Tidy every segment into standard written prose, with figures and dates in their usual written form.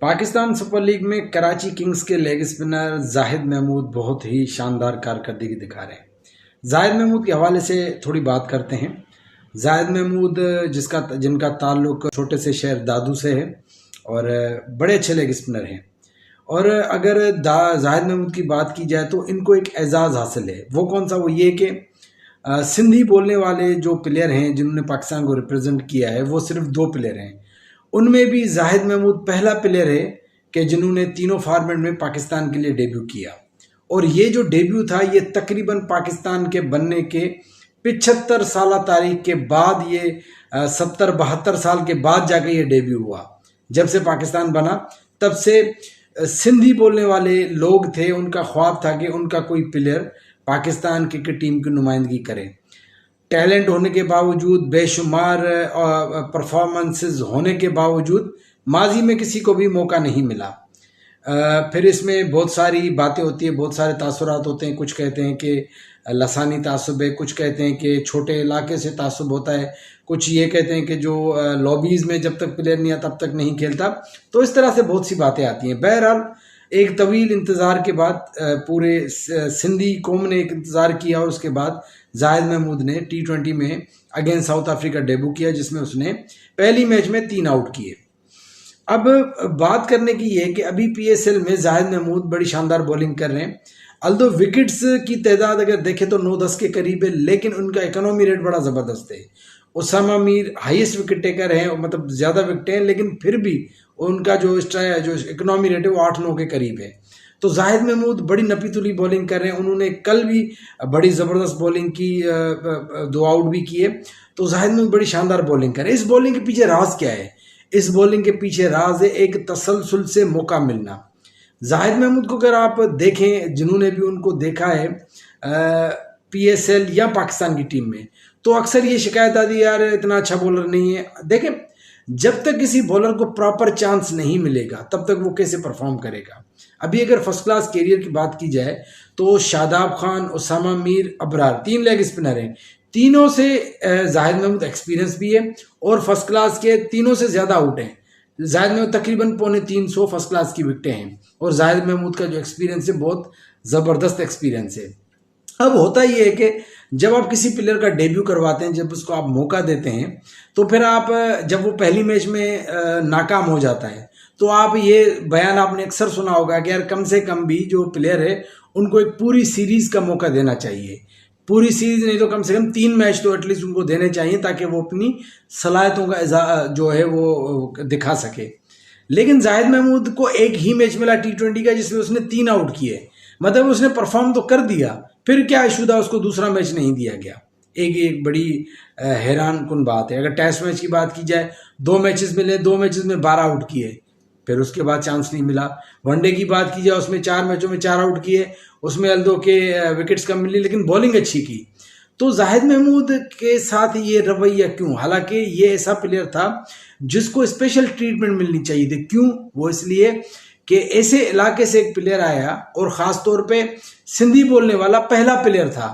Pakistan super league में Karachi Kings के leg spinner Zahid Mahmood बहुत ही शानदार कारकर्दगी दिखा रहे हैं। जाहिद महमूद के हवाले से थोड़ी बात करते हैं। जाहिद महमूद जिनका ताल्लुक छोटे से शहर दादू से है और बड़े अच्छे लेग स्पिनर हैं। और अगर जाहिद महमूद की बात की जाए तो इनको एक एजाज़ हासिल है। वो कौन सा? वो ये कि सिंधी बोलने वाले जो प्लेयर हैं जिन्होंने पाकिस्तान को रिप्रेजेंट किया है वो सिर्फ 2 प्लेयर हैं। उनमें भी जाहिद महमूद पहला प्लेयर है कि जिन्होंने तीनों फॉर्मेट में पाकिस्तान के लिए डेब्यू किया। और ये जो डेब्यू था ये तकरीबन पाकिस्तान के बनने के 75 साल तारीख के बाद, ये 70-72 साल के बाद जाके ये डेब्यू हुआ। जब से पाकिस्तान बना तब से सिंधी बोलने वाले लोग थे, उनका ख्वाब था कि उनका कोई प्लेयर पाकिस्तान क्रिकेट टीम की नुमाइंदगी करे। टैलेंट होने के बावजूद, बेशुमार परफॉर्मेंसेस होने के बावजूद माजी में किसी को भी मौका नहीं मिला। फिर इसमें बहुत सारी बातें होती है, बहुत सारे तासुरात होते हैं। कुछ कहते हैं कि लसानी तासुब है, कुछ कहते हैं कि छोटे इलाके से तासुब होता है, कुछ ये कहते हैं कि जो लॉबीज़ में जब तक प्लेयर नहीं आता तब तक नहीं खेलता। तो इस तरह से बहुत सी बातें आती हैं। बहरहाल एक तवील इंतज़ार के बाद पूरे सिंधी कौम ने एक इंतज़ार किया और उसके बाद जाहिद महमूद ने T20 में अगेंस्ट साउथ अफ्रीका डेब्यू किया, जिसमें उसने पहली मैच में 3 आउट किए। अब बात करने की ये कि अभी PSL में जाहिद महमूद बड़ी शानदार बॉलिंग कर रहे हैं। अल्दो विकेट्स की तादाद अगर देखें तो 9-10 के करीब है, लेकिन उनका इकोनॉमी रेट बड़ा ज़बरदस्त है। Usama Mir highest wicket taker हैं, मतलब ज़्यादा विकेटें हैं, लेकिन फिर भी उनका जो इकोनॉमी रेट है वो 8-9 के करीब है। तो जाहिद महमूद बड़ी नपीतुली बॉलिंग कर रहे हैं। उन्होंने कल भी बड़ी ज़बरदस्त बॉलिंग की, 2 आउट भी किए। तो जाहिद महमूद बड़ी शानदार बॉलिंग कर रहे हैं। इस बॉलिंग के पीछे राज क्या है? इस बॉलिंग के पीछे राज है एक तसलसल से मौका मिलना। जाहिद महमूद को अगर आप देखें, जिन्होंने भी उनको देखा है PSL या पाकिस्तान की टीम में, तो अक्सर ये शिकायत आती है यार इतना अच्छा बॉलर नहीं है। देखें, जब तक किसी बॉलर को प्रॉपर चांस नहीं मिलेगा तब तक वो कैसे परफॉर्म करेगा। अभी अगर फर्स्ट क्लास कैरियर की बात की जाए तो शादाब खान, उसामा मीर, अबरार 3 लेग स्पिनर हैं। तीनों से जाहिद महमूद एक्सपीरियंस भी है और फर्स्ट क्लास के तीनों से ज़्यादा आउट हैं। जाहिद महमूद तकरीबन 350 फर्स्ट क्लास की विकेटें हैं और जाहिद महमूद का जो एक्सपीरियंस है बहुत ज़बरदस्त एक्सपीरियंस है। अब होता ये है कि जब आप किसी प्लेयर का डेब्यू करवाते हैं, जब उसको आप मौका देते हैं, तो फिर आप जब वो पहली मैच में नाकाम हो जाता है तो आप ये बयान आपने अक्सर सुना होगा कि यार कम से कम भी जो प्लेयर है उनको एक पूरी सीरीज़ का मौका देना चाहिए। पूरी सीरीज़ नहीं तो कम से कम 3 मैच तो एटलीस्ट उनको देने चाहिए ताकि वो अपनी सलाहियतों का जो है वो दिखा सके। लेकिन जाहिद महमूद को एक ही मैच मिला T20 का जिसमें उसने 3 आउट किए, मतलब उसने परफॉर्म तो कर दिया, फिर क्या इशू था उसको दूसरा मैच नहीं दिया गया। एक बड़ी हैरान कुन बात है। अगर टेस्ट मैच की बात की जाए, 2 मैचेस मिले, 2 मैचेस में 12 आउट किए, फिर उसके बाद चांस नहीं मिला। वनडे की बात की जाए, उसमें 4 मैचों में 4 आउट किए, उसमें अल्दो के विकेट्स कम मिली लेकिन बॉलिंग अच्छी की। तो जाहिद महमूद के साथ ये रवैया क्यों? हालांकि ये ऐसा प्लेयर था जिसको स्पेशल ट्रीटमेंट मिलनी चाहिए थी। क्यों? वो इसलिए कि ऐसे इलाके से एक प्लेयर आया और ख़ास तौर पे सिंधी बोलने वाला पहला प्लेयर था,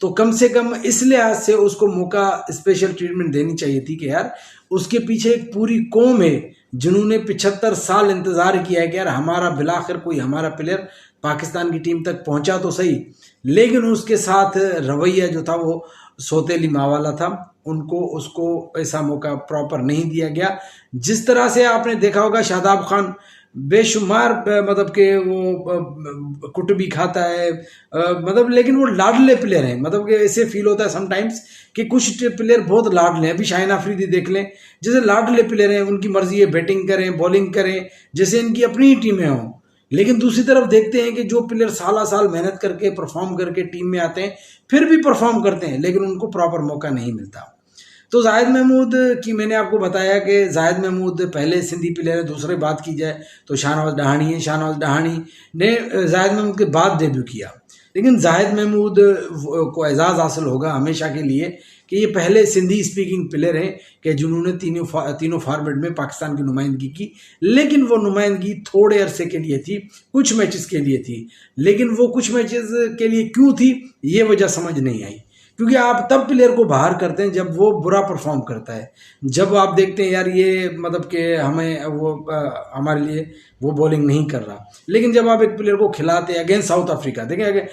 तो कम से कम इस लिहाज से उसको मौका, स्पेशल ट्रीटमेंट देनी चाहिए थी कि यार उसके पीछे एक पूरी कौम है जिन्होंने 75 साल इंतज़ार किया है कि यार हमारा बिलाखिर कोई हमारा प्लेयर पाकिस्तान की टीम तक पहुंचा तो सही। लेकिन उसके साथ रवैया जो था वो सौतेली माँ वाला था। उसको ऐसा मौका प्रॉपर नहीं दिया गया। जिस तरह से आपने देखा होगा शादाब खान बेशुमार मतलब कि वो कुट भी खाता है, मतलब लेकिन वो लाडले प्लेयर हैं। मतलब कि ऐसे फील होता है समटाइम्स कि कुछ प्लेयर बहुत लाडले हैं। अभी शाहिन अफरीदी देख लें, जैसे लाडले प्लेयर हैं, उनकी मर्जी है बैटिंग करें बॉलिंग करें जैसे इनकी अपनी ही टीमें हों। लेकिन दूसरी तरफ देखते हैं कि जो प्लेयर साल मेहनत करके परफॉर्म करके टीम में आते हैं फिर भी परफॉर्म करते हैं लेकिन उनको प्रॉपर मौका नहीं मिलता। तो जाहिद महमूद की मैंने आपको बताया कि जाहिद महमूद पहले सिंधी प्लेयर है। दूसरी बात की जाए तो शाहनवाज डहानी है। शाहनवाज डहानी ने जाहिद महमूद के बाद डेब्यू किया, लेकिन जाहिद महमूद को एजाज़ हासिल होगा हमेशा के लिए कि ये पहले सिंधी स्पीकिंग प्लेयर हैं कि जिन्होंने तीनों फॉर्मेट में पाकिस्तान की नुमाइंदगी की। लेकिन वो नुमाइंदगी थोड़े अरसे के लिए थी, कुछ मैचेस के लिए थी। लेकिन वो कुछ मैचेस के लिए क्यों थी ये वजह समझ नहीं आई। क्योंकि आप तब प्लेयर को बाहर करते हैं जब वो बुरा परफॉर्म करता है। जब आप देखते हैं यार ये मतलब कि हमें वो हमारे लिए वो बॉलिंग नहीं कर रहा, लेकिन जब आप एक प्लेयर को खिलाते हैं अगेंस्ट साउथ अफ्रीका, देखें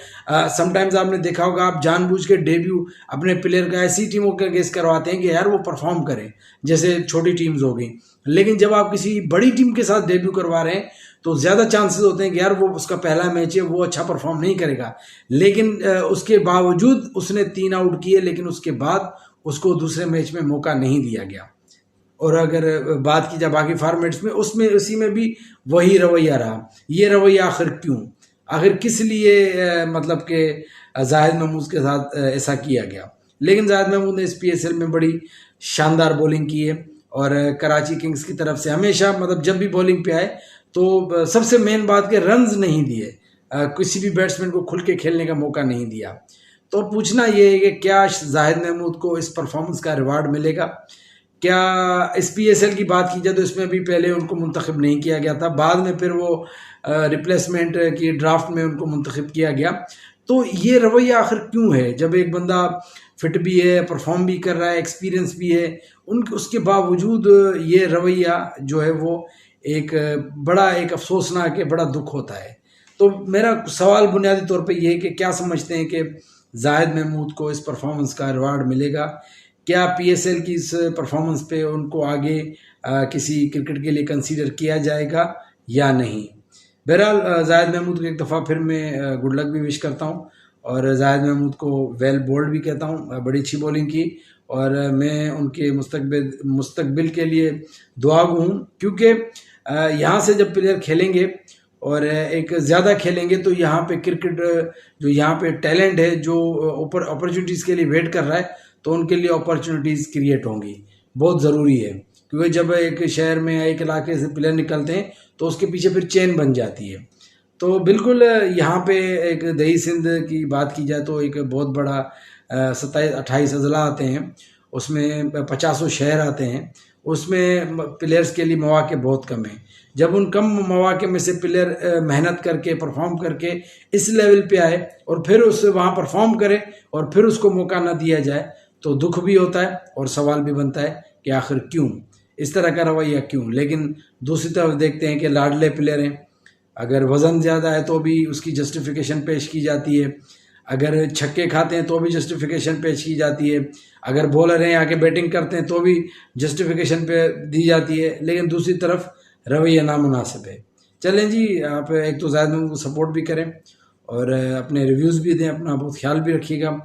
समटाइम्स आपने देखा होगा, आप जानबूझ के डेब्यू अपने प्लेयर का ऐसी टीमों के अगेंस्ट करवाते हैं कि यार वो परफॉर्म करे, जैसे छोटी टीम्स हो गई। लेकिन जब आप किसी बड़ी टीम के साथ डेब्यू करवा रहे हैं तो ज़्यादा चांसेस होते हैं कि यार वो उसका पहला मैच है, वो अच्छा परफॉर्म नहीं करेगा। लेकिन उसके बावजूद उसने 3 आउट किए, लेकिन उसके बाद उसको दूसरे मैच में मौका नहीं दिया गया। और अगर बात की जाए बाकी फॉर्मेट्स में, उसमें उसी में भी वही रवैया रहा। ये रवैया आखिर क्यों, आखिर किस लिए मतलब कि जाहिद महमूद के साथ ऐसा किया गया। लेकिन जाहिद महमूद ने इस PSL में बड़ी शानदार बॉलिंग की है और कराची किंग्स की तरफ से हमेशा मतलब जब भी बॉलिंग पे आए तो सबसे मेन बात के रन्स नहीं दिए, किसी भी बैट्समैन को खुल के खेलने का मौका नहीं दिया। तो पूछना ये है कि क्या जाहिद महमूद को इस परफॉर्मेंस का रिवार्ड मिलेगा। क्या इस PSL की बात की जाए तो इसमें भी पहले उनको मुंतखब नहीं किया गया था, बाद में फिर वो रिप्लेसमेंट की ड्राफ्ट में उनको मुंतखब किया गया। तो ये रवैया आखिर क्यों है, जब एक बंदा फिट भी है, परफॉर्म भी कर रहा है, एक्सपीरियंस भी है, उसके बावजूद ये रवैया जो है वो एक बड़ा एक अफसोसनाक है, बड़ा दुख होता है। तो मेरा सवाल बुनियादी तौर पे ये है कि क्या समझते हैं कि जाहिद महमूद को इस परफॉर्मेंस का रिवार्ड मिलेगा। क्या PSL की इस परफॉर्मेंस पे उनको आगे किसी क्रिकेट के लिए कंसीडर किया जाएगा या नहीं। बहरहाल जाहिद महमूद को एक दफ़ा फिर मैं गुड लक भी विश करता हूँ और जाहिद महमूद को वेल बोल्ड भी कहता हूँ, बड़ी अच्छी बॉलिंग की और मैं उनके मुस्तकबिल के लिए दुआगो हूँ। क्योंकि यहाँ से जब प्लेयर खेलेंगे और एक ज़्यादा खेलेंगे तो यहाँ पे क्रिकेट जो यहाँ पे टैलेंट है जो ऊपर अपॉर्चुनिटीज़ के लिए वेट कर रहा है, तो उनके लिए अपॉर्चुनिटीज़ क्रिएट होंगी, बहुत ज़रूरी है। क्योंकि जब एक शहर में या एक इलाके से प्लेयर निकलते हैं तो उसके पीछे फिर चेन बन जाती है। तो बिल्कुल यहाँ पे एक दही सिंध की बात की जाए तो एक बहुत बड़ा 27-28 अजला आते हैं, उसमें 50 शहर आते हैं, उसमें प्लेयर्स के लिए मौके बहुत कम हैं। जब उन कम मौके में से प्लेयर मेहनत करके परफॉर्म करके इस लेवल पे आए और फिर उस वहाँ परफॉर्म करे और फिर उसको मौका ना दिया जाए तो दुख भी होता है और सवाल भी बनता है कि आखिर क्यों इस तरह का रवैया क्यों। लेकिन दूसरी तरफ देखते हैं कि लाडले प्लेयर हैं, अगर वज़न ज़्यादा है तो भी उसकी जस्टिफिकेशन पेश की जाती है, अगर छक्के खाते हैं तो भी जस्टिफिकेशन पेश की जाती है, अगर बॉलर हैं आके बैटिंग करते हैं तो भी जस्टिफिकेशन पे दी जाती है। लेकिन दूसरी तरफ रवैया नामुनासिब है। चलें जी, आप एक तो ज़ाहिद महमूद को सपोर्ट भी करें और अपने रिव्यूज़ भी दें, अपना बहुत ख्याल भी रखिएगा।